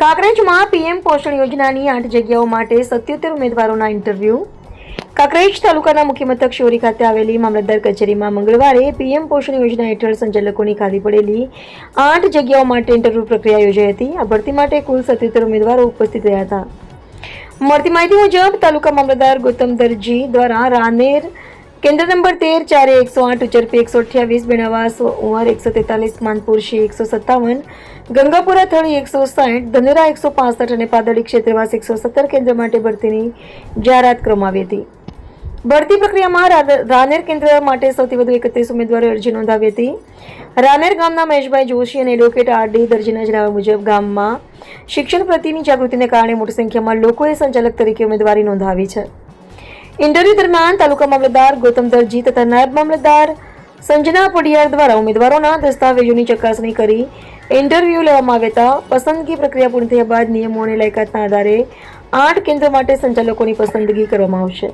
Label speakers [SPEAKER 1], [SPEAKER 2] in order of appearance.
[SPEAKER 1] કાંકરેજમાં PM પોષણ યોજનાની 8 જગ્યાઓ માટે 77 ઉમેદવારોના ઇન્ટરવ્યૂ. કાંકરેજ તાલુકાના મુખ્ય મથક શિહોરી ખાતે આવેલી મામલતદાર કચેરીમાં મંગળવારે પીએમ પોષણ યોજના હેઠળ સંચાલકોની ખાલી પડેલી 8 જગ્યાઓ માટે ઇન્ટરવ્યૂ પ્રક્રિયા યોજાઈ હતી. આ ભરતી માટે કુલ 77 ઉમેદવારો ઉપસ્થિત રહ્યા હતા. મળતી માહિતી મુજબ તાલુકા મામલતદાર ગૌતમ દરજી દ્વારા રાનેર કેન્દ્ર નંબર 13 4 108 ઉચરપી 128 બેણાવાસ ઉંમર 143 માનપુર શી 157 ગંગાપુરા થળી 160 ધનેરા 165 અને પાદળી ક્ષેત્રવાસ 117 કેન્દ્ર માટે ભરતીની જાહેરાત કરવામાં આવી હતી. ભરતી પ્રક્રિયામાં રાનેર કેન્દ્ર માટે સૌથી વધુ 31 ઉમેદવારોએ અરજી નોંધાવી હતી. રાનેર ગામના મહેશભાઈ જોશી અને એડવોકેટ આરડી દરજીના જણાવ્યા મુજબ ગામમાં શિક્ષણ પ્રત્યેની જાગૃતિને કારણે મોટી સંખ્યામાં લોકોએ સંચાલક તરીકે ઉમેદવારી નોંધાવી છે. ઇન્ટરવ્યૂ દરમિયાન તાલુકા મામલતદાર ગૌતમ દરજી તથા નાયબ મામલતદાર સંજના પડિયાર દ્વારા ઉમેદવારોના દસ્તાવેજોની ચકાસણી કરી ઇન્ટરવ્યૂ લેવામાં આવ્યા હતા. પસંદગી પ્રક્રિયા પૂર્ણ થયા બાદ નિયમો અને લાયકાતના આધારે 8 કેન્દ્ર માટે સંચાલકોની પસંદગી કરવામાં આવશે.